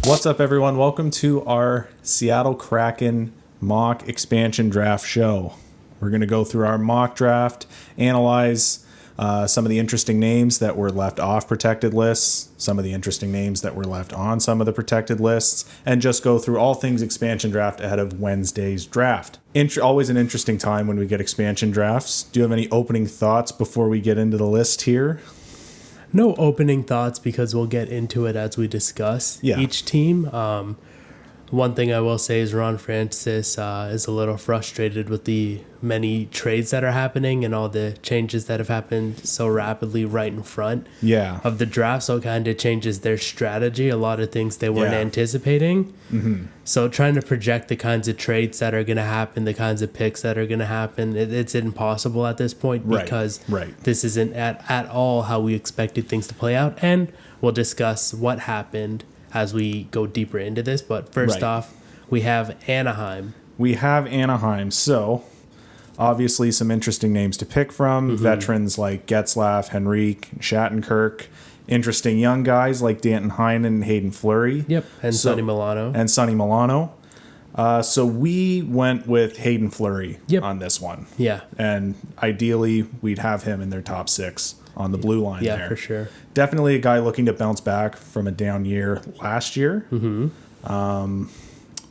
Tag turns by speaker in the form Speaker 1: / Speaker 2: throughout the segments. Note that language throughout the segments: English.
Speaker 1: What's up, everyone? Welcome to our Seattle Kraken mock expansion draft show. We're going to go through our mock draft, analyze some of the interesting names that were left off protected lists, some of the interesting names that were left on some of the protected lists, and just go through all things expansion draft ahead of Wednesday's draft. Always an interesting time when we get expansion drafts. Do you have any opening thoughts before we get into the list here?
Speaker 2: No opening thoughts because we'll get into it as we discuss each team. One thing I will say is Ron Francis is a little frustrated with the many trades that are happening and all the changes that have happened so rapidly right in front of the draft. So it kind of changes their strategy. A lot of things they weren't anticipating. Mm-hmm. So trying to project the kinds of trades that are going to happen, the kinds of picks that are going to happen, it's impossible at this point because this isn't at all how we expected things to play out. And we'll discuss what happened as we go deeper into this. But first off, we have Anaheim.
Speaker 1: So obviously some interesting names to pick from. Mm-hmm. Veterans like Getzlaf, Henrique, Shattenkirk. Interesting young guys like Danton Heinen and HAYDN FLEURY.
Speaker 2: Yep, and Sonny
Speaker 1: Milano. So we went with HAYDN FLEURY on this one.
Speaker 2: Yeah.
Speaker 1: And ideally, we'd have him in their top 6 on the blue line there.
Speaker 2: Yeah, for sure.
Speaker 1: Definitely a guy looking to bounce back from a down year last year. Mm-hmm.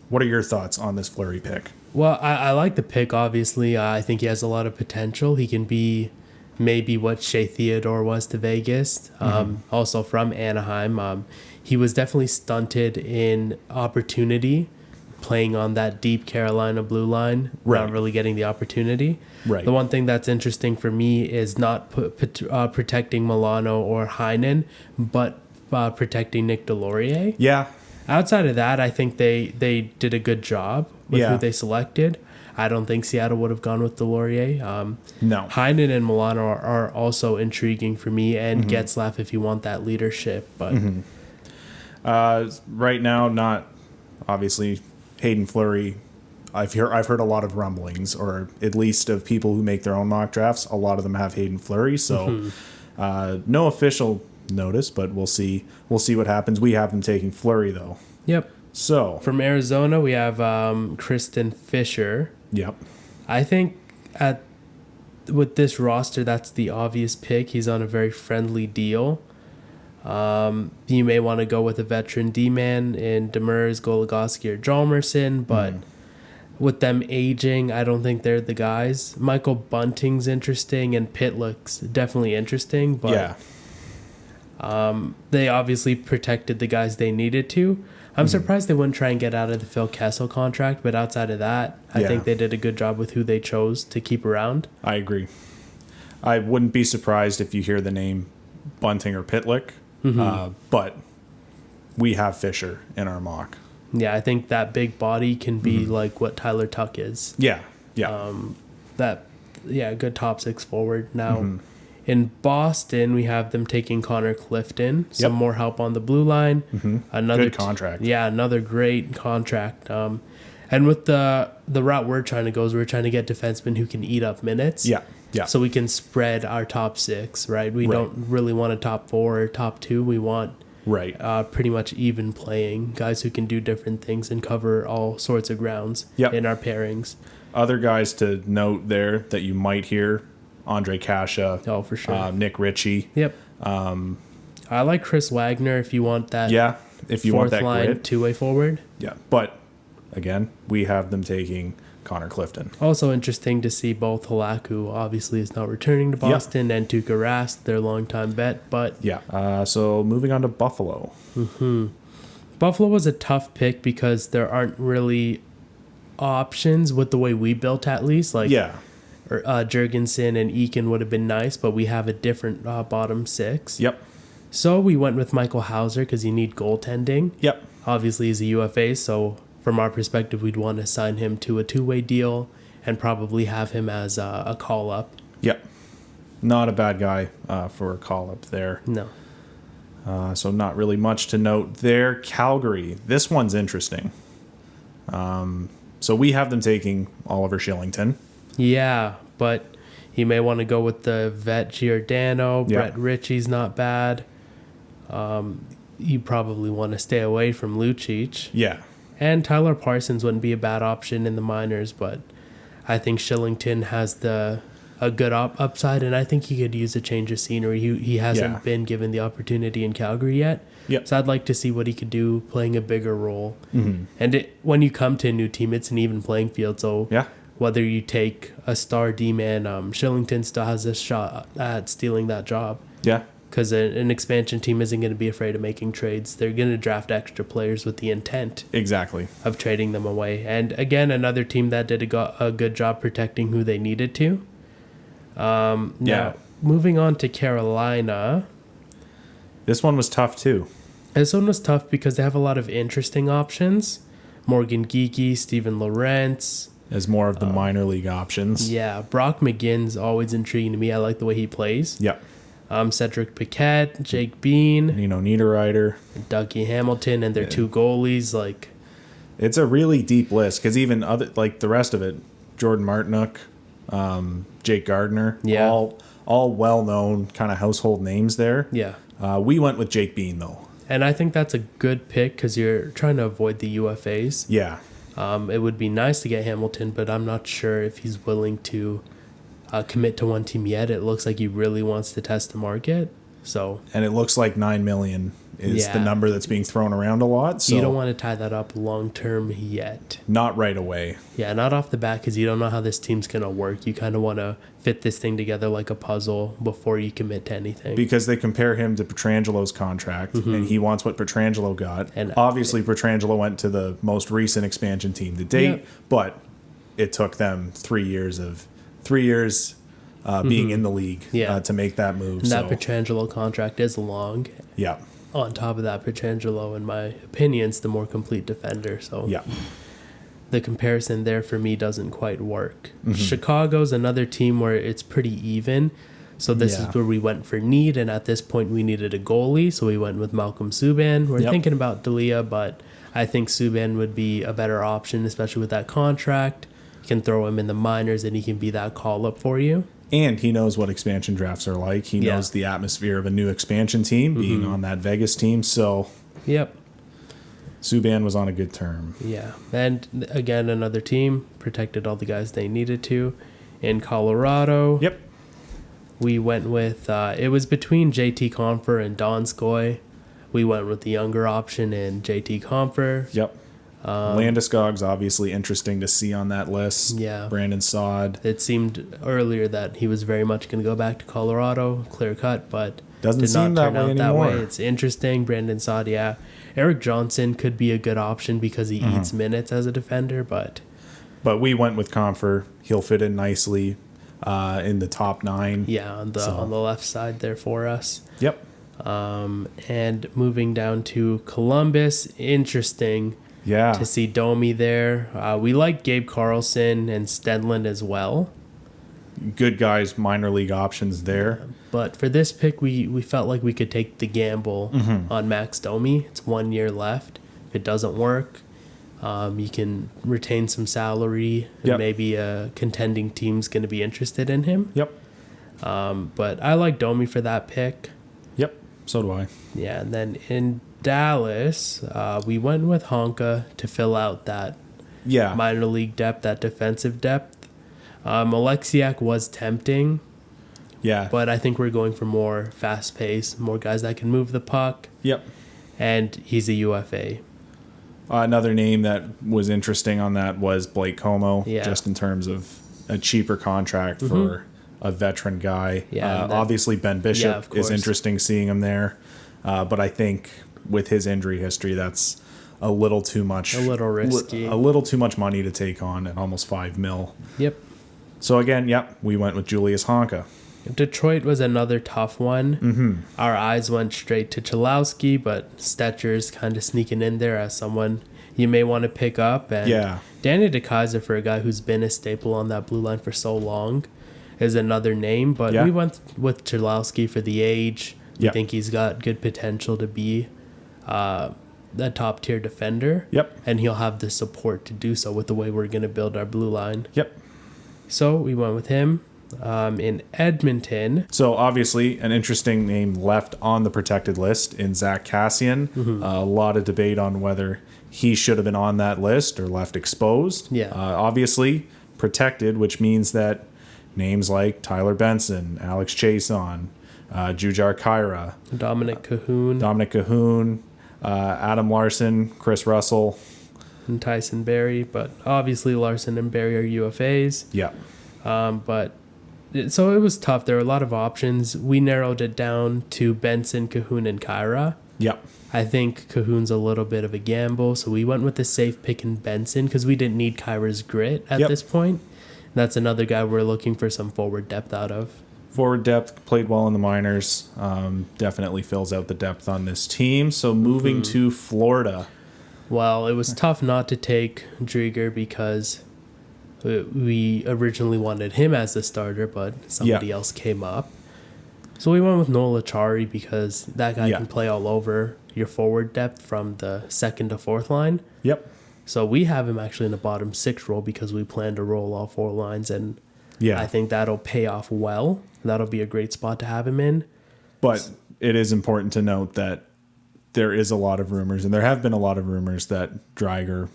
Speaker 1: What are your thoughts on this FLEURY pick?
Speaker 2: Well, I like the pick, obviously. I think he has a lot of potential. He can be maybe what Shea Theodore was to Vegas. Also from Anaheim. He was definitely stunted in opportunity playing on that deep Carolina blue line, not really getting the opportunity. Right. The one thing that's interesting for me is not protecting Milano or Heinen, but protecting Nick Delorier.
Speaker 1: Yeah.
Speaker 2: Outside of that, I think they did a good job with who they selected. I don't think Seattle would have gone with Delorier.
Speaker 1: No.
Speaker 2: Heinen and Milano are also intriguing for me, and Getzlaf if you want that leadership. But
Speaker 1: right now, not obviously HAYDN FLEURY. I've heard a lot of rumblings, or at least of people who make their own mock drafts. A lot of them have HAYDN FLEURY, so no official notice, but we'll see. We'll see what happens. We have them taking FLEURY though.
Speaker 2: Yep.
Speaker 1: So
Speaker 2: from Arizona, we have Kristen Fischer.
Speaker 1: Yep.
Speaker 2: I think with this roster, that's the obvious pick. He's on a very friendly deal. You may want to go with a veteran D-man in Demers, Goligoski, or Hjalmarsson, but with them aging, I don't think they're the guys. Michael Bunting's interesting, and Pitt looks definitely interesting, but they obviously protected the guys they needed to. I'm surprised they wouldn't try and get out of the Phil Kessel contract, but outside of that, I think they did a good job with who they chose to keep around.
Speaker 1: I agree. I wouldn't be surprised if you hear the name Bunting or Pitlick, but we have Fischer in our mock.
Speaker 2: Yeah, I think that big body can be like what Tyler Tuck is.
Speaker 1: Yeah.
Speaker 2: Good top 6 forward. Now, in Boston, we have them taking Connor Clifton. Some more help on the blue line. Another
Speaker 1: good contract.
Speaker 2: Another great contract. And with the route we're trying to go is we're trying to get defensemen who can eat up minutes.
Speaker 1: Yeah.
Speaker 2: So we can spread our top 6, right? We don't really want a top 4 or top 2. We want pretty much even playing guys who can do different things and cover all sorts of grounds in our pairings.
Speaker 1: Other guys to note there that you might hear: Andre Kasha.
Speaker 2: Oh, for sure.
Speaker 1: Nick Ritchie.
Speaker 2: Yep. I like Chris Wagner if you want that.
Speaker 1: Yeah, if you want that
Speaker 2: line
Speaker 1: grid.
Speaker 2: Two-way forward.
Speaker 1: Yeah, but again, we have them taking Connor Clifton.
Speaker 2: Also interesting to see both Halak, who obviously is not returning to Boston, and Tuukka Rask, their longtime vet. But
Speaker 1: so moving on to Buffalo.
Speaker 2: Buffalo was a tough pick because there aren't really options with the way we built, at least. Jurgensen and Eakin would have been nice, but we have a different bottom 6.
Speaker 1: Yep.
Speaker 2: So we went with Michael Hauser because you need goaltending.
Speaker 1: Yep.
Speaker 2: Obviously, he's a UFA, so from our perspective, we'd want to sign him to a 2-way deal and probably have him as a call-up.
Speaker 1: Yep. Not a bad guy for a call-up there.
Speaker 2: No.
Speaker 1: So not really much to note there. Calgary. This one's interesting. So we have them taking Oliver Shillington.
Speaker 2: Yeah, but you may want to go with the vet Giordano. Brett Ritchie's not bad. you probably want to stay away from Lucic.
Speaker 1: Yeah.
Speaker 2: And Tyler Parsons wouldn't be a bad option in the minors, but I think Shillington has a good upside, and I think he could use a change of scenery. He hasn't been given the opportunity in Calgary yet.
Speaker 1: Yep.
Speaker 2: So I'd like to see what he could do playing a bigger role. Mm-hmm. And when you come to a new team, it's an even playing field. So whether you take a star D-man, Shillington still has a shot at stealing that job.
Speaker 1: Yeah.
Speaker 2: Because an expansion team isn't going to be afraid of making trades. They're going to draft extra players with the intent of trading them away. And again, another team that did a good job protecting who they needed to. Now, moving on to Carolina.
Speaker 1: This one was tough too.
Speaker 2: This one was tough because they have a lot of interesting options. Morgan Geekie, Steven Lorentz.
Speaker 1: As more of the minor league options.
Speaker 2: Yeah, Brock McGinn's always intriguing to me. I like the way he plays.
Speaker 1: Yep.
Speaker 2: Cedric Paquette, Jake Bean,
Speaker 1: Niederreiter,
Speaker 2: Dougie Hamilton, and their two goalies. Like,
Speaker 1: it's a really deep list because even other the rest of it, Jordan Martinook, Jake Gardner, all well known kind of household names there.
Speaker 2: Yeah.
Speaker 1: We went with Jake Bean though,
Speaker 2: and I think that's a good pick because you're trying to avoid the UFAs.
Speaker 1: Yeah.
Speaker 2: It would be nice to get Hamilton, but I'm not sure if he's willing to commit to one team yet. It looks like he really wants to test the market. And
Speaker 1: it looks like $9 million is the number that's being thrown around a lot. So
Speaker 2: you don't want to tie that up long term yet.
Speaker 1: Not right away.
Speaker 2: Yeah, not off the bat because you don't know how this team's going to work. You kind of want to fit this thing together like a puzzle before you commit to anything.
Speaker 1: Because they compare him to Petrangelo's contract, and he wants what Petrangelo got. And obviously, Petrangelo went to the most recent expansion team to date, but it took them 3 years being in the league to make that move.
Speaker 2: And that Petrangelo contract is long.
Speaker 1: Yeah.
Speaker 2: On top of that, Petrangelo, in my opinion, is the more complete defender. So the comparison there for me doesn't quite work. Mm-hmm. Chicago's another team where it's pretty even. So this is where we went for need, and at this point we needed a goalie, so we went with Malcolm Subban. We're thinking about D'Elia, but I think Subban would be a better option, especially with that contract. You can throw him in the minors, and he can be that call-up for you.
Speaker 1: And he knows what expansion drafts are like. He knows the atmosphere of a new expansion team, being on that Vegas team. So, Subban was on a good term.
Speaker 2: Yeah. And again, another team protected all the guys they needed to. In Colorado, we went with, it was between JT Compher and Donskoy. We went with the younger option in JT Compher.
Speaker 1: Yep. Landeskog's obviously interesting to see on that list.
Speaker 2: Yeah.
Speaker 1: Brandon Saad.
Speaker 2: It seemed earlier that he was very much going to go back to Colorado, clear cut, but
Speaker 1: doesn't seem that way anymore.
Speaker 2: It's interesting. Brandon Saad, Eric Johnson could be a good option because he eats minutes as a defender, but
Speaker 1: we went with Compher. He'll fit in nicely in the top 9.
Speaker 2: Yeah, on the left side there for us.
Speaker 1: Yep.
Speaker 2: And moving down to Columbus, interesting.
Speaker 1: Yeah.
Speaker 2: To see Domi there. We like Gabe Carlson and Stenlund as well.
Speaker 1: Good guys, minor league options there.
Speaker 2: But for this pick, we felt like we could take the gamble on Max Domi. It's 1 year left. If it doesn't work, you can retain some salary. And maybe a contending team's going to be interested in him.
Speaker 1: Yep.
Speaker 2: But I like Domi for that pick.
Speaker 1: Yep, so do I.
Speaker 2: Yeah, and then in Dallas, we went with Honka to fill out that minor league depth, that defensive depth. Alexiak was tempting.
Speaker 1: Yeah.
Speaker 2: But I think we're going for more fast pace, more guys that can move the puck.
Speaker 1: Yep.
Speaker 2: And he's a UFA.
Speaker 1: Another name that was interesting on that was Blake Como, just in terms of a cheaper contract for a veteran guy. Yeah, obviously, Ben Bishop is interesting seeing him there. But I think with his injury history, that's a little too much.
Speaker 2: A little risky.
Speaker 1: A little too much money to take on at almost $5 million.
Speaker 2: Yep.
Speaker 1: So again, we went with Julius Honka.
Speaker 2: Detroit was another tough one. Our eyes went straight to Chalowski, but Stetcher's kind of sneaking in there as someone you may want to pick up. And Danny DeKaiser, for a guy who's been a staple on that blue line for so long, is another name. But we went with Chalowski for the age. We think he's got good potential to be a top-tier defender.
Speaker 1: Yep.
Speaker 2: And he'll have the support to do so with the way we're going to build our blue line.
Speaker 1: Yep.
Speaker 2: So we went with him. In Edmonton.
Speaker 1: So obviously an interesting name left on the protected list in Zach Kassian. A lot of debate on whether he should have been on that list or left exposed.
Speaker 2: Yeah.
Speaker 1: Obviously protected, which means that names like Tyler Benson, Alex Chason, Jujar Kyra,
Speaker 2: Dominic Cahoon,
Speaker 1: Adam Larson, Chris Russell,
Speaker 2: and Tyson Berry. But obviously Larson and Berry are UFAs.
Speaker 1: Yeah.
Speaker 2: So it was tough. There were a lot of options. We narrowed it down to Benson, Cahoon, and Kyra.
Speaker 1: Yep.
Speaker 2: I think Cahoon's a little bit of a gamble, so we went with the safe pick in Benson because we didn't need Kyra's grit at this point. That's another guy we're looking for some forward depth out of.
Speaker 1: Forward depth, played well in the minors. Definitely fills out the depth on this team. So moving to Florida.
Speaker 2: Well, it was tough not to take Drieger because we originally wanted him as the starter, but somebody else came up. So we went with Noel Acciari because that guy can play all over your forward depth from the second to fourth line.
Speaker 1: Yep.
Speaker 2: So we have him actually in the bottom six role because we plan to roll all four lines, and I think that'll pay off well. That'll be a great spot to have him in.
Speaker 1: But it is important to note that there is a lot of rumors, and there have been a lot of rumors that Drieger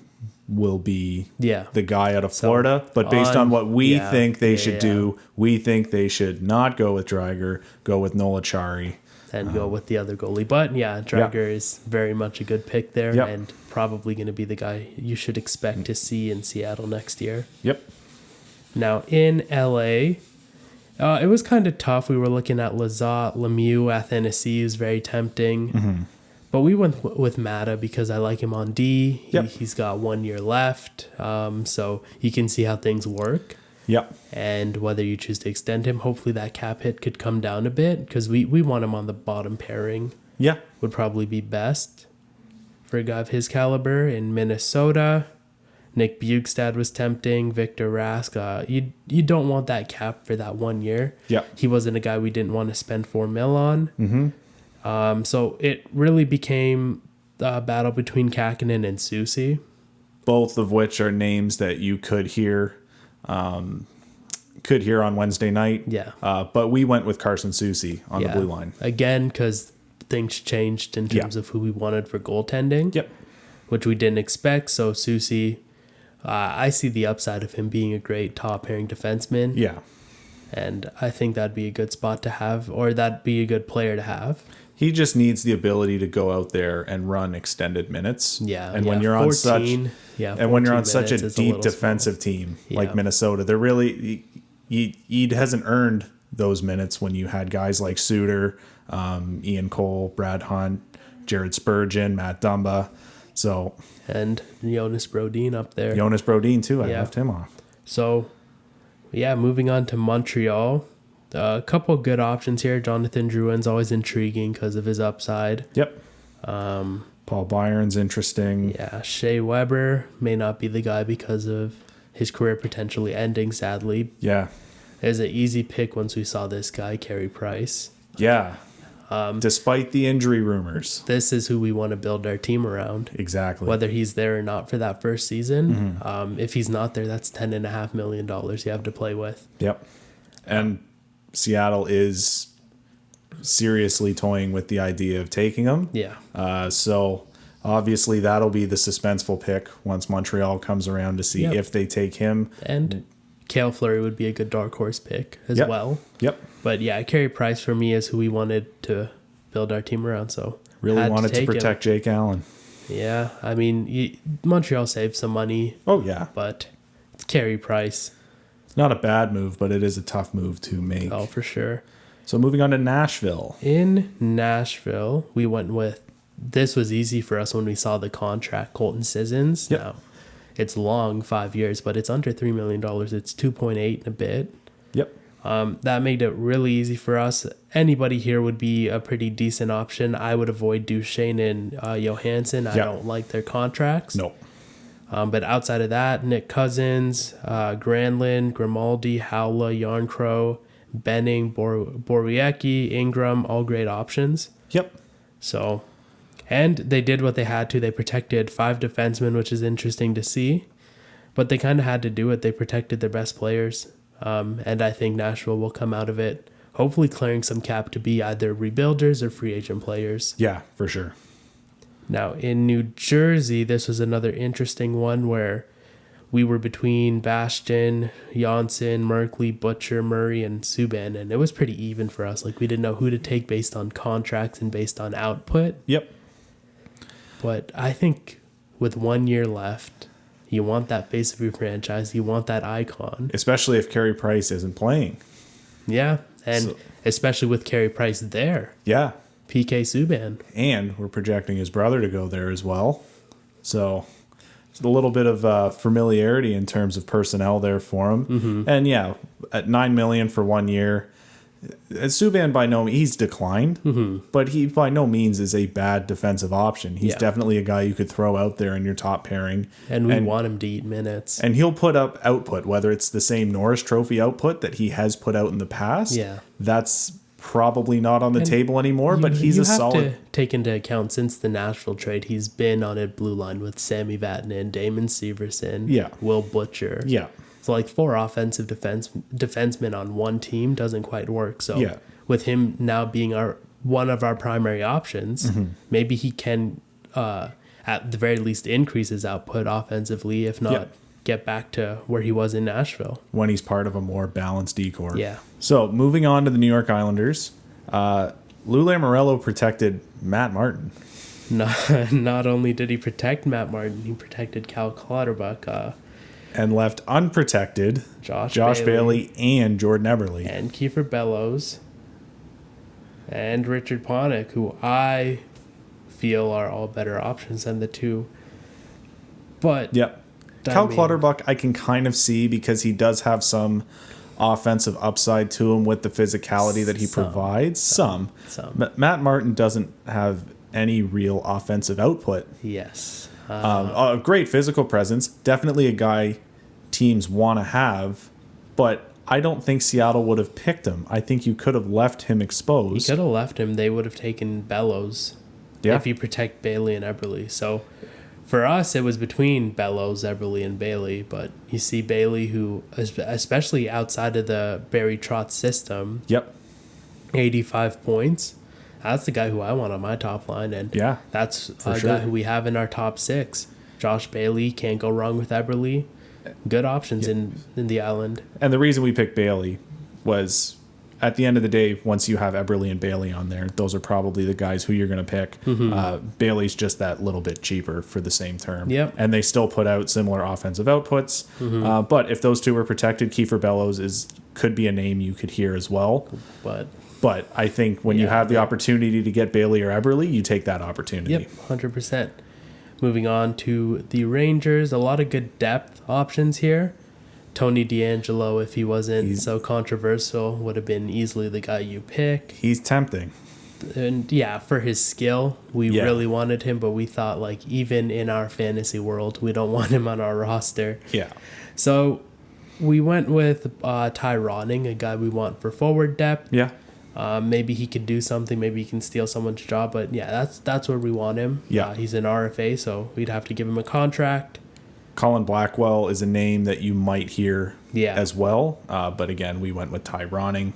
Speaker 1: will be the guy out of Florida. But based on what we think they should do, we think they should not go with Drieger, go with Noel Acciari.
Speaker 2: And go with the other goalie. But Drieger is very much a good pick there and probably going to be the guy you should expect to see in Seattle next year.
Speaker 1: Yep.
Speaker 2: Now in LA, it was kind of tough. We were looking at Lizotte, Lemieux, Athanasiou is very tempting. But we went with Mata because I like him on D. He's got 1 year left. So you can see how things work.
Speaker 1: Yep.
Speaker 2: And whether you choose to extend him, hopefully that cap hit could come down a bit because we want him on the bottom pairing.
Speaker 1: Yeah.
Speaker 2: Would probably be best for a guy of his caliber. In Minnesota, Nick Bjugstad was tempting. Victor Rask. You don't want that cap for that 1 year.
Speaker 1: Yeah.
Speaker 2: He wasn't a guy we didn't want to spend $4 million on. So it really became a battle between Kakkonen and SUCY.
Speaker 1: Both of which are names that you could hear on Wednesday night.
Speaker 2: Yeah.
Speaker 1: But we went with Carson SUCY on the blue line.
Speaker 2: Again, because things changed in terms of who we wanted for goaltending.
Speaker 1: Yep.
Speaker 2: Which we didn't expect. So SUCY, I see the upside of him being a great top pairing defenseman.
Speaker 1: Yeah.
Speaker 2: And I think that'd be a good spot to have, or that'd be a good player to have.
Speaker 1: He just needs the ability to go out there and run extended minutes.
Speaker 2: Yeah.
Speaker 1: And when you're on such a deep defensive team like Minnesota, they're really he hasn't earned those minutes when you had guys like Suter, Ian Cole, Brad Hunt, Jared Spurgeon, Matt Dumba. So
Speaker 2: and Jonas Brodin up there.
Speaker 1: Jonas Brodin too. I left him off.
Speaker 2: So moving on to Montreal. A couple of good options here. Jonathan Drouin's always intriguing because of his upside.
Speaker 1: Yep. Paul Byron's interesting.
Speaker 2: Yeah, Shea Weber may not be the guy because of his career potentially ending, sadly.
Speaker 1: Yeah.
Speaker 2: It was an easy pick once we saw this guy, Carey Price.
Speaker 1: Yeah. Despite the injury rumors.
Speaker 2: This is who we want to build our team around.
Speaker 1: Exactly.
Speaker 2: Whether he's there or not for that first season. If he's not there, that's $10.5 million you have to play with.
Speaker 1: Yep. And Seattle is seriously toying with the idea of taking him.
Speaker 2: Yeah.
Speaker 1: So obviously that'll be the suspenseful pick once Montreal comes around to see if they take him.
Speaker 2: And Cale Fleury would be a good dark horse pick as well.
Speaker 1: Yep.
Speaker 2: But Carey Price for me is who we wanted to build our team around. So
Speaker 1: really wanted to protect Jake Allen.
Speaker 2: Yeah. I mean, Montreal saved some money.
Speaker 1: Oh, yeah.
Speaker 2: But it's Carey Price.
Speaker 1: Not a bad move, but it is a tough move to make.
Speaker 2: Oh, for sure.
Speaker 1: So moving on to Nashville.
Speaker 2: In Nashville, we went with, this was easy for us when we saw the contract, Colton Sissons.
Speaker 1: Yep.
Speaker 2: Now, it's long, 5 years, but it's under $3 million. It's 2.8 and a bit.
Speaker 1: Yep.
Speaker 2: That made it really easy for us. Anybody here would be a pretty decent option. I would avoid Duchesne and Johansson. I don't like their contracts.
Speaker 1: No.
Speaker 2: But outside of that, Nick Cousins, Granlund, Grimaldi, Howla, Yarncrow, Benning, Boriecki, Ingram, all great options.
Speaker 1: Yep.
Speaker 2: So, and they did what they had to. They protected 5 defensemen, which is interesting to see. But they kind of had to do it. They protected their best players. And I think Nashville will come out of it, hopefully clearing some cap to be either rebuilders or free agent players.
Speaker 1: Yeah, for sure.
Speaker 2: Now, in New Jersey, this was another interesting one where we were between Bastion, Janssen, Merkley, Butcher, Murray, and Subban, and it was pretty even for us. Like, we didn't know who to take based on contracts and based on output.
Speaker 1: Yep.
Speaker 2: But I think with 1 year left, you want that face of your franchise. You want that icon.
Speaker 1: Especially if Carey Price isn't playing.
Speaker 2: Yeah, and especially with Carey Price there.
Speaker 1: Yeah.
Speaker 2: PK Subban.
Speaker 1: And we're projecting his brother to go there as well. So it's a little bit of familiarity in terms of personnel there for him. Mm-hmm. And yeah, at $9 million for 1 year, Subban by no means, he's declined, but he by no means is a bad defensive option. He's definitely a guy you could throw out there in your top pairing.
Speaker 2: And we want him to eat minutes.
Speaker 1: And he'll put up output, whether it's the same Norris Trophy output that he has put out in the past.
Speaker 2: Yeah.
Speaker 1: That's probably not on the table anymore, but he's a solid...
Speaker 2: You have to take into account, since the Nashville trade, he's been on a blue line with Sammy Vatanen, Damon Severson, Will Butcher.
Speaker 1: Yeah.
Speaker 2: So like 4 offensive defensemen on one team doesn't quite work. So with him now being one of our primary options, maybe he can at the very least increase his output offensively, if not get back to where he was in Nashville.
Speaker 1: When he's part of a more balanced decor.
Speaker 2: Yeah.
Speaker 1: So moving on to the New York Islanders, Lou Lamoriello protected Matt Martin.
Speaker 2: Not only did he protect Matt Martin, he protected Cal Clutterbuck.
Speaker 1: And left unprotected
Speaker 2: Josh
Speaker 1: Bailey and Jordan Eberle.
Speaker 2: And Kiefer Bellows. And Richard Panik, who I feel are all better options than the two. But
Speaker 1: Cal Clutterbuck I can kind of see, because he does have some offensive upside to him with the physicality that he provides. Some. But Matt Martin doesn't have any real offensive output.
Speaker 2: Yes.
Speaker 1: A great physical presence, definitely a guy teams want to have, but I don't think Seattle would have picked him. I think you could have left him exposed.
Speaker 2: You could have left him. They would have taken Bellows if you protect Bailey and Eberle. So for us, it was between Bellows, Eberle, and Bailey, but you see Bailey, who, especially outside of the Barry Trotz system, 85 points. That's the guy who I want on my top line, and that's a guy who we have in our top 6. Josh Bailey, can't go wrong with Eberle. Good options in the Island. And
Speaker 1: the reason we picked Bailey was, at the end of the day, once you have Eberle and Bailey on there, those are probably the guys who you're going to pick. Bailey's just that little bit cheaper for the same term. And they still put out similar offensive outputs. But if those two were protected, Kiefer Bellows could be a name you could hear as well. But I think when you have the opportunity to get Bailey or Eberle, you take that opportunity.
Speaker 2: 100%. Moving on to the Rangers, a lot of good depth options here. Tony DeAngelo, if he wasn't so controversial, would have been easily the guy you pick.
Speaker 1: He's tempting.
Speaker 2: And for his skill, we really wanted him, but we thought, like, even in our fantasy world, we don't want him on our roster. So we went with Ty Ronning, a guy we want for forward depth. Maybe he could do something. Maybe he can steal someone's job. But that's where we want him. He's an RFA, so we'd have to give him a contract.
Speaker 1: Colin Blackwell is a name that you might hear as well. But again, we went with Ty Ronning.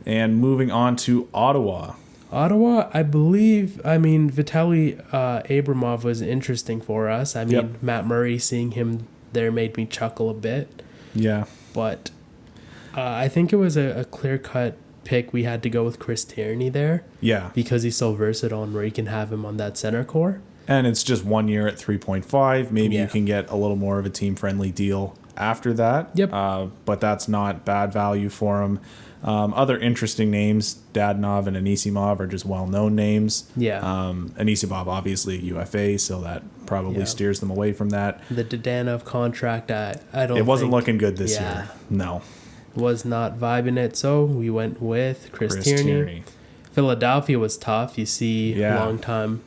Speaker 1: And moving on to Ottawa.
Speaker 2: I believe, Vitaly Abramov was interesting for us. Matt Murray, seeing him there made me chuckle a bit. But I think it was a clear-cut pick. We had to go with Chris Tierney there. Because he's so versatile, and where you can have him on that center core.
Speaker 1: And it's just 1 year at 3.5. Maybe you can get a little more of a team-friendly deal after that. But that's not bad value for him. Other interesting names, Dadonov and Anisimov, are just well-known names. Anisimov, obviously, UFA, so that probably steers them away from that.
Speaker 2: The Dadonov contract, I don't
Speaker 1: It wasn't looking good this year. No.
Speaker 2: Was not vibing it, so we went with Chris Tierney. Philadelphia was tough. You see long-time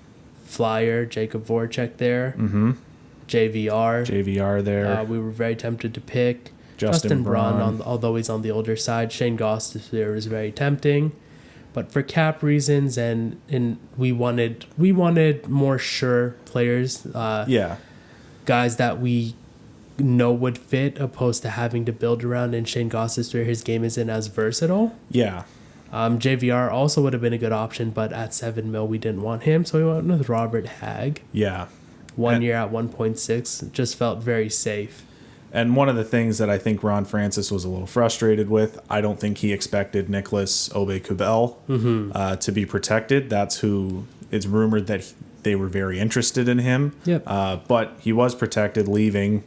Speaker 2: Flyer Jacob Voracek there. JVR
Speaker 1: there.
Speaker 2: We were very tempted to pick Justin Braun, although he's on the older side. Shane Goss there was very tempting. But for cap reasons, and we wanted more sure players. Guys that we know would fit, opposed to having to build around, and Shane Gostisbehere, his game isn't as versatile.
Speaker 1: Yeah.
Speaker 2: JVR also would have been a good option, but at $7 million we didn't want him, so we went with Robert HAGG.
Speaker 1: Yeah.
Speaker 2: 1 year at 1.6, just felt very safe.
Speaker 1: And one of the things that I think Ron Francis was a little frustrated with, I don't think he expected Nicholas Aube-Kubel to be protected. That's who it's rumored that they were very interested in him.
Speaker 2: Yep.
Speaker 1: But he was protected, leaving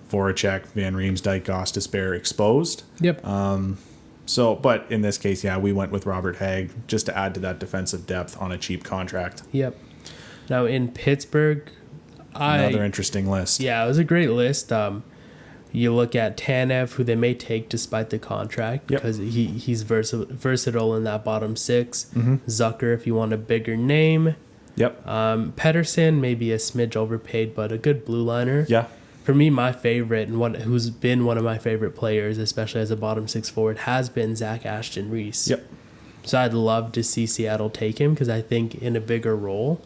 Speaker 1: Voracek, Van Riemsdyk, Gostisbehere exposed.
Speaker 2: Yep.
Speaker 1: But in this case, yeah, we went with Robert HAGG just to add to that defensive depth on a cheap contract.
Speaker 2: Yep. Now in Pittsburgh,
Speaker 1: another interesting list.
Speaker 2: Yeah, it was a great list. You look at Tanev, who they may take despite the contract, because he's versatile in that bottom six. Zucker, if you want a bigger name.
Speaker 1: Yep.
Speaker 2: Pedersen, maybe a smidge overpaid, but a good blue liner.
Speaker 1: Yeah.
Speaker 2: For me, my favorite, and who's been one of my favorite players, especially as a bottom six forward, has been Zach ASTON-REESE.
Speaker 1: Yep.
Speaker 2: So I'd love to see Seattle take him, because I think in a bigger role,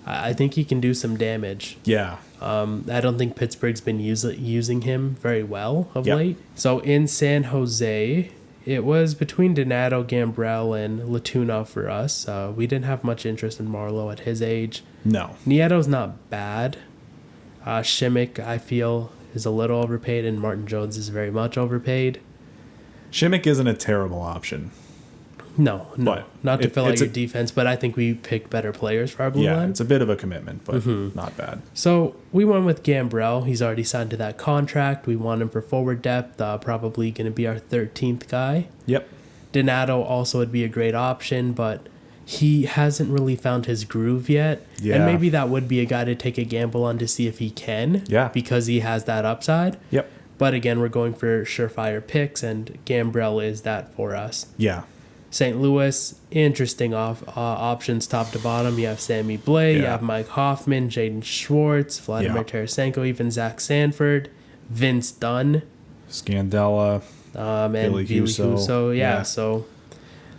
Speaker 2: I think he can do some damage.
Speaker 1: Yeah.
Speaker 2: I don't think Pittsburgh's been using him very well of late. So in San Jose, it was between Donato, Gambrell, and Latunov for us. We didn't have much interest in Marleau at his age.
Speaker 1: No.
Speaker 2: Nieto's not bad. Shimmick, I feel, is a little overpaid, and Martin Jones is very much overpaid.
Speaker 1: Shimmick isn't a terrible option.
Speaker 2: No, not to fill out your defense, but I think we picked better players for our blue line.
Speaker 1: Yeah, it's a bit of a commitment, but not bad.
Speaker 2: So we went with Gambrell. He's already signed to that contract. We want him for forward depth, probably going to be our 13th guy.
Speaker 1: Yep.
Speaker 2: Donato also would be a great option, but he hasn't really found his groove yet.
Speaker 1: Yeah.
Speaker 2: And maybe that would be a guy to take a gamble on to see if he can.
Speaker 1: Yeah.
Speaker 2: Because he has that upside.
Speaker 1: Yep.
Speaker 2: But again, we're going for surefire picks, and Gambrell is that for us.
Speaker 1: Yeah.
Speaker 2: St. Louis, interesting options top to bottom. You have Sammy Blais, you have Mike Hoffman, Jaden Schwartz, Vladimir Tarasenko, even Zach Sanford, Vince Dunn,
Speaker 1: Scandella,
Speaker 2: and
Speaker 1: Billy Huso.
Speaker 2: So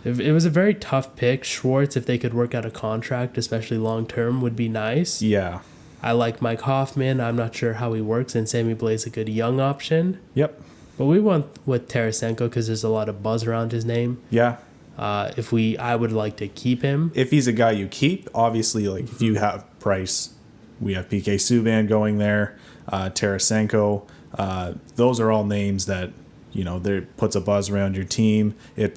Speaker 2: it was a very tough pick. Schwartz, if they could work out a contract, especially long term, would be nice.
Speaker 1: Yeah.
Speaker 2: I like Mike Hoffman. I'm not sure how he works, and Sammy Blais is a good young option.
Speaker 1: Yep.
Speaker 2: But we went with Tarasenko because there's a lot of buzz around his name.
Speaker 1: Yeah.
Speaker 2: I would like to keep him.
Speaker 1: If he's a guy you keep, obviously, like if you have Price, we have PK Subban going there, Tarasenko. Those are all names that, there puts a buzz around your team. It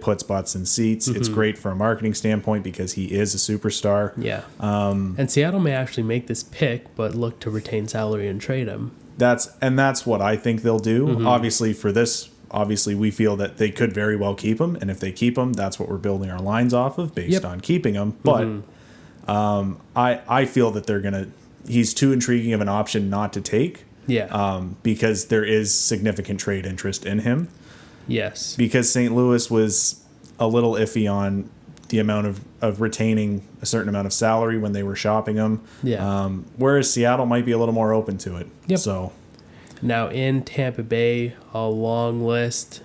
Speaker 1: puts butts in seats. It's great from a marketing standpoint because he is a superstar. Yeah.
Speaker 2: And Seattle may actually make this pick, but look to retain salary and trade him.
Speaker 1: That's what I think they'll do. Obviously, we feel that they could very well keep him, and if they keep him, that's what we're building our lines off of based on keeping him. But I feel that he's too intriguing of an option not to take. Yeah. Because there is significant trade interest in him. Yes. Because St. Louis was a little iffy on the amount of retaining a certain amount of salary when they were shopping him. Yeah. Whereas Seattle might be a little more open to it. Yep. So.
Speaker 2: Now in Tampa Bay, a long list.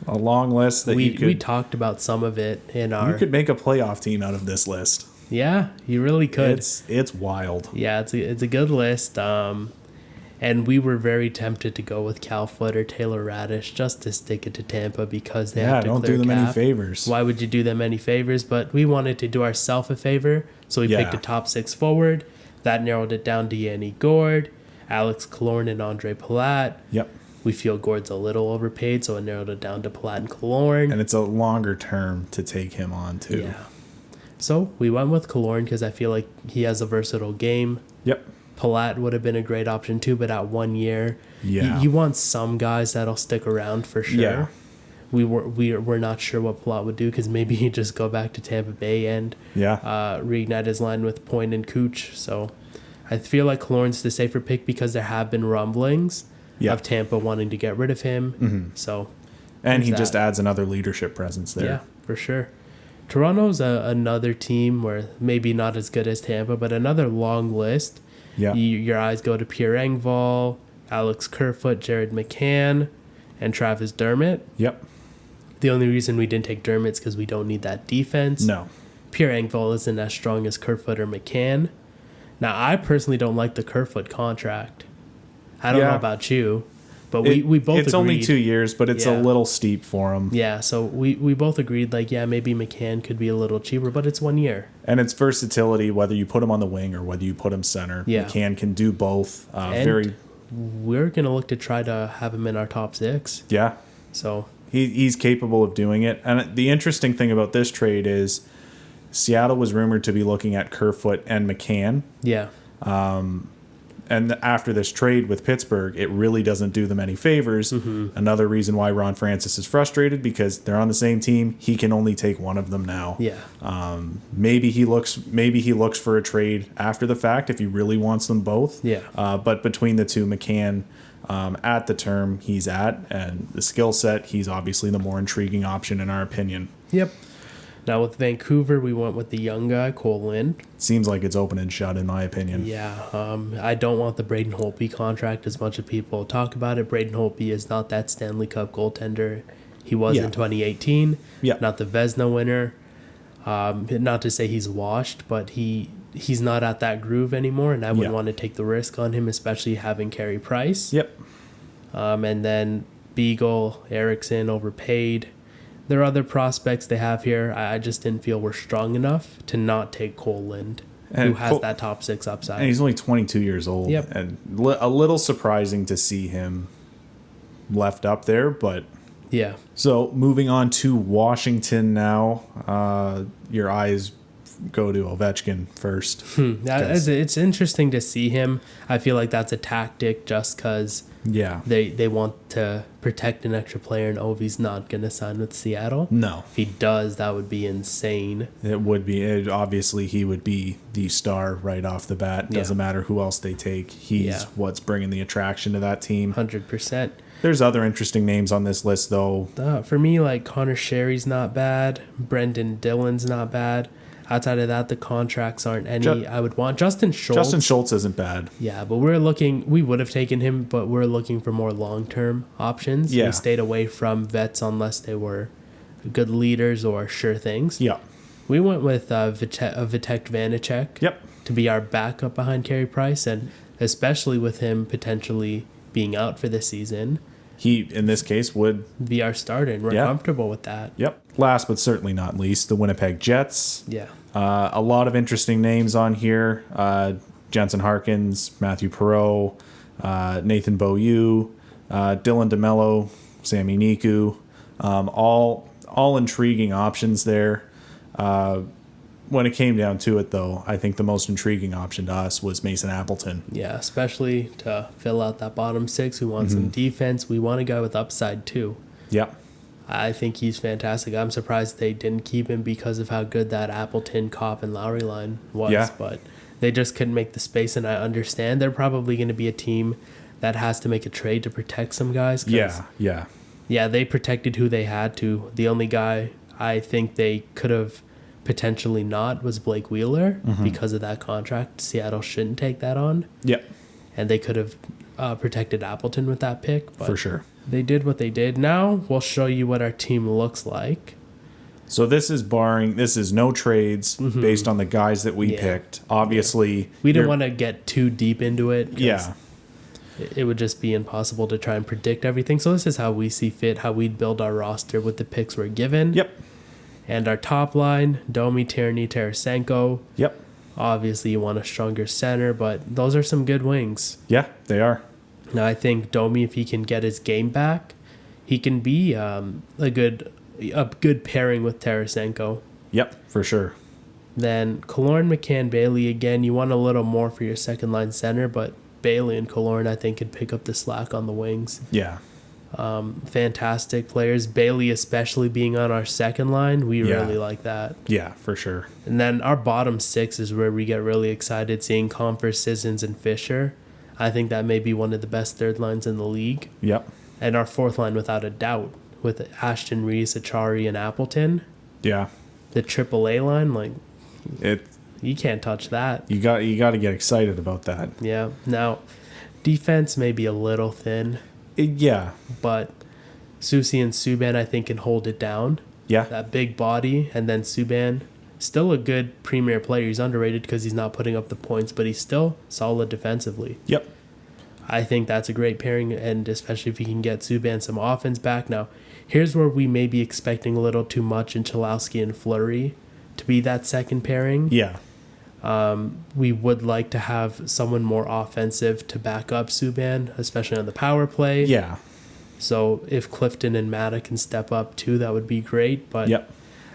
Speaker 1: That
Speaker 2: we talked about some of it in our.
Speaker 1: You could make a playoff team out of this list.
Speaker 2: Yeah, you really could.
Speaker 1: It's wild.
Speaker 2: Yeah, it's a good list. And we were very tempted to go with Cal Foote or Taylor Radish just to stick it to Tampa because they have to
Speaker 1: don't do them any favors.
Speaker 2: Why would you do them any favors? But we wanted to do ourselves a favor, so we picked a top six forward. That narrowed it down to Yanni Gourde, Alex Killorn, and Andre Palat. Yep. We feel Gourde's a little overpaid, so it narrowed it down to Palat and Killorn.
Speaker 1: And it's a longer term to take him on, too.
Speaker 2: Yeah. So we went with Killorn because I feel like he has a versatile game. Yep. Palat would have been a great option, too, but at 1 year, you want some guys that'll stick around for sure. Yeah. We're not sure what Palat would do because maybe he'd just go back to Tampa Bay and reignite his line with Point and Cooch. So I feel like Killorn's the safer pick because there have been rumblings of Tampa wanting to get rid of him. Mm-hmm. So,
Speaker 1: and he just adds another leadership presence there.
Speaker 2: Yeah, for sure. Toronto's another team where maybe not as good as Tampa, but another long list. Yeah. Your eyes go to Pierre Engvall, Alex Kerfoot, Jared McCann, and Travis Dermott. Yep. The only reason we didn't take Dermott is because we don't need that defense. No. Pierre Engvall isn't as strong as Kerfoot or McCann. Now, I personally don't like the Kerfoot contract. I don't know about you, but we both
Speaker 1: it's
Speaker 2: agreed.
Speaker 1: only 2 years, but it's a little steep for him.
Speaker 2: Yeah, so we both agreed, like, maybe McCann could be a little cheaper, but it's 1 year.
Speaker 1: And it's versatility, whether you put him on the wing or whether you put him center.
Speaker 2: Yeah.
Speaker 1: McCann can do both.
Speaker 2: We're going to look to try to have him in our top 6.
Speaker 1: Yeah.
Speaker 2: So
Speaker 1: he's capable of doing it. And the interesting thing about this trade is Seattle was rumored to be looking at Kerfoot and McCann.
Speaker 2: Yeah.
Speaker 1: And after this trade with Pittsburgh, it really doesn't do them any favors. Mm-hmm. Another reason why Ron Francis is frustrated, because they're on the same team. He can only take one of them now.
Speaker 2: Yeah.
Speaker 1: Maybe he looks for a trade after the fact if he really wants them both.
Speaker 2: Yeah.
Speaker 1: But between the two, McCann, at the term he's at and the skill set, he's obviously the more intriguing option in our opinion.
Speaker 2: Yep. Now with Vancouver, we went with the young guy, Cole Lind.
Speaker 1: Seems like it's open and shut in my opinion.
Speaker 2: Yeah, I don't want the Braden Holtby contract as much as people talk about it. Braden Holtby is not that Stanley Cup goaltender he was in 2018.
Speaker 1: Yeah.
Speaker 2: Not the Vezina winner. Not to say he's washed, but he's not at that groove anymore, and I wouldn't want to take the risk on him, especially having Carey Price.
Speaker 1: Yep.
Speaker 2: And then Beagle, Eriksson, overpaid. There are other prospects they have here. I just didn't feel we're strong enough to not take Cole Lind, who has that top 6 upside.
Speaker 1: And he's only 22 years old.
Speaker 2: Yep.
Speaker 1: And a little surprising to see him left up there, but
Speaker 2: yeah.
Speaker 1: So moving on to Washington now. Your eyes go to Ovechkin first.
Speaker 2: It's interesting to see him. I feel like that's a tactic just because they want to protect an extra player, and Ovi's not going to sign with Seattle.
Speaker 1: No.
Speaker 2: If he does, that would be insane.
Speaker 1: It would be. Obviously, he would be the star right off the bat. Doesn't matter who else they take. He's what's bringing the attraction to that team.
Speaker 2: 100%.
Speaker 1: There's other interesting names on this list, though.
Speaker 2: For me, like Connor Sherry's not bad. Brendan Dillon's not bad. Outside of that, the contracts aren't any I would want. Justin Schultz.
Speaker 1: Justin Schultz isn't bad.
Speaker 2: Yeah, but we would have taken him, but we're looking for more long-term options.
Speaker 1: Yeah.
Speaker 2: We stayed away from vets unless they were good leaders or sure things.
Speaker 1: Yeah.
Speaker 2: We went with VITEK VANECek to be our backup behind Carey Price, and especially with him potentially being out for the season.
Speaker 1: He, in this case, would
Speaker 2: be our starter, and we're comfortable with that.
Speaker 1: Yep. Last but certainly not least, the Winnipeg Jets.
Speaker 2: Yeah.
Speaker 1: A lot of interesting names on here. Jensen Harkins, Matthew Perreault, Nathan Beaulieu, Dylan DeMello, Sammy Niku. All intriguing options there. When it came down to it, though, I think the most intriguing option to us was Mason Appleton.
Speaker 2: Yeah, especially to fill out that bottom 6. We want some defense. We want a guy with upside, too.
Speaker 1: Yep.
Speaker 2: I think he's fantastic. I'm surprised they didn't keep him because of how good that Appleton, Kopp, and Lowry line was.
Speaker 1: Yeah.
Speaker 2: But they just couldn't make the space, and I understand they're probably going to be a team that has to make a trade to protect some guys.
Speaker 1: Yeah,
Speaker 2: they protected who they had to. The only guy I think they could have potentially not was Blake Wheeler because of that contract. Seattle shouldn't take that on.
Speaker 1: Yep.
Speaker 2: And they could have protected Appleton with that pick. But
Speaker 1: for sure.
Speaker 2: They did what they did. Now we'll show you what our team looks like.
Speaker 1: So this is no trades based on the guys that we picked. Obviously,
Speaker 2: we didn't want to get too deep into it.
Speaker 1: Yeah.
Speaker 2: It would just be impossible to try and predict everything. So this is how we see fit, how we'd build our roster with the picks we're given.
Speaker 1: Yep.
Speaker 2: And our top line, Domi, Tierney, Tarasenko.
Speaker 1: Yep.
Speaker 2: Obviously, you want a stronger center, but those are some good wings.
Speaker 1: Yeah, they are.
Speaker 2: Now, I think Domi, if he can get his game back, he can be a good pairing with Tarasenko.
Speaker 1: Yep, for sure.
Speaker 2: Then Killorn, McCann, Bailey, again, you want a little more for your second-line center, but Bailey and Killorn, I think, can pick up the slack on the wings.
Speaker 1: Yeah.
Speaker 2: Fantastic players. Bailey especially being on our second line, we really like that.
Speaker 1: Yeah, for sure.
Speaker 2: And then our bottom 6 is where we get really excited, seeing Comfer, Sissons, and Fischer. I think that may be one of the best third lines in the league.
Speaker 1: Yep.
Speaker 2: And our fourth line, without a doubt, with ASTON-REESE, ACCIARI, and Appleton.
Speaker 1: Yeah.
Speaker 2: The AAA line, you can't touch that.
Speaker 1: You got to get excited about that.
Speaker 2: Yeah. Now, defense may be a little thin.
Speaker 1: Yeah.
Speaker 2: But SUBBAN and SUBBAN, I think, can hold it down.
Speaker 1: Yeah.
Speaker 2: That big body. And then SUBBAN, still a good premier player. He's underrated because he's not putting up the points, but he's still solid defensively.
Speaker 1: Yep.
Speaker 2: I think that's a great pairing, and especially if you can get SUBBAN some offense back. Now, here's where we may be expecting a little too much in Cholowski and Fleury to be that second pairing.
Speaker 1: Yeah.
Speaker 2: We would like to have someone more offensive to back up SUBBAN, especially on the power play.
Speaker 1: Yeah.
Speaker 2: So if Clifton and Mata can step up too, that would be great. But
Speaker 1: Yep.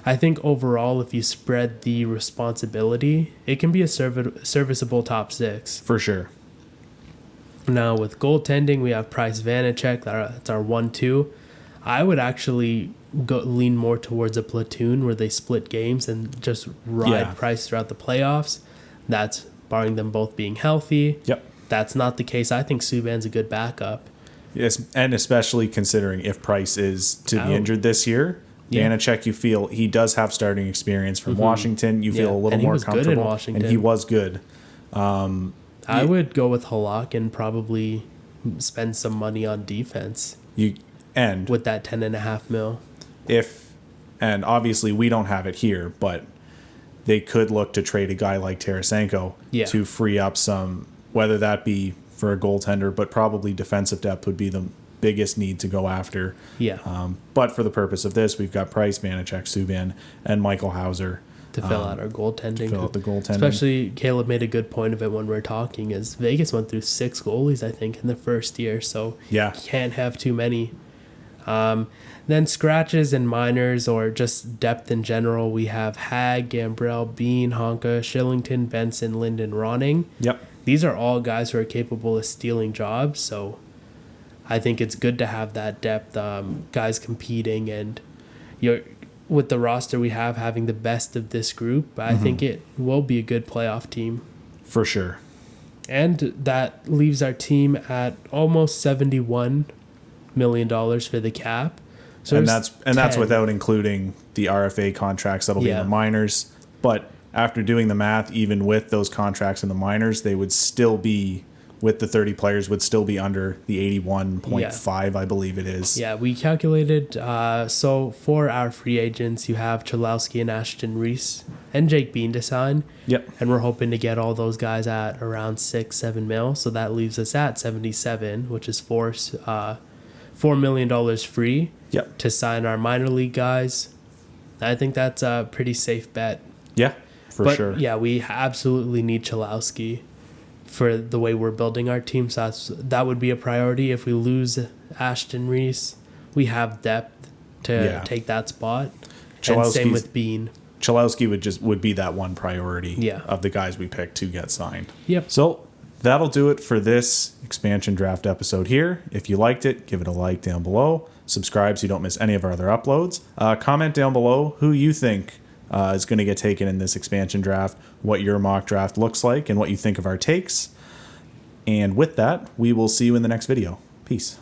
Speaker 2: I think overall, if you spread the responsibility, it can be a serviceable top six.
Speaker 1: For sure.
Speaker 2: Now, with goaltending, we have Price VANECek. That's our 1-2. I would actually lean more towards a platoon where they split games and just ride Price throughout the playoffs. That's barring them both being healthy.
Speaker 1: Yep.
Speaker 2: That's not the case. I think Subban's a good backup.
Speaker 1: Yes, and especially considering if Price is to be injured this year. VANECek, you feel he does have starting experience from Washington. You feel a little more comfortable.
Speaker 2: Good in Washington.
Speaker 1: And he was good.
Speaker 2: I would go with Halak and probably spend some money on defense. With that $10.5 million.
Speaker 1: And obviously we don't have it here, but they could look to trade a guy like Tarasenko to free up some, whether that be for a goaltender, but probably defensive depth would be the biggest need to go after.
Speaker 2: Yeah.
Speaker 1: But for the purpose of this, we've got Price, VANECek, Subban, and Michael Hauser.
Speaker 2: To fill out our goaltending.
Speaker 1: Fill out the goaltending. Especially,
Speaker 2: Caleb made a good point of it when we were talking, is Vegas went through 6 goalies, I think, in the first year. So can't have too many. Then scratches and minors, or just depth in general, we have HAGG, Gambrell, Bean, Honka, Shillington, Benson, Linden, Ronning.
Speaker 1: Yep.
Speaker 2: These are all guys who are capable of stealing jobs, so I think it's good to have that depth, guys competing, and with the roster we have, having the best of this group, I think it will be a good playoff team. For sure. And that leaves our team at almost $71 million for the cap. So
Speaker 1: and that's without including the RFA contracts that'll be in the minors. But after doing the math, even with those contracts in the minors, they would still be, with the 30 players, would still be under the 81.5, I believe it is.
Speaker 2: Yeah, we calculated. So for our free agents, you have Cholowski and ASTON-REESE and Jake Bean to sign.
Speaker 1: Yep.
Speaker 2: And we're hoping to get all those guys at around $6-7 mil. So that leaves us at 77, which is $4 million free to sign our minor league guys. I think that's a pretty safe bet.
Speaker 1: Yeah, for sure.
Speaker 2: Yeah, we absolutely need Cholowski for the way we're building our team. So that would be a priority. If we lose ASTON-REESE, we have depth to take that spot. And same with Bean.
Speaker 1: Cholowski would be that one priority of the guys we picked to get signed.
Speaker 2: Yep.
Speaker 1: So that'll do it for this expansion draft episode here. If you liked it, give it a like down below. Subscribe so you don't miss any of our other uploads. Comment down below who you think is going to get taken in this expansion draft, what your mock draft looks like, and what you think of our takes. And with that, we will see you in the next video. Peace.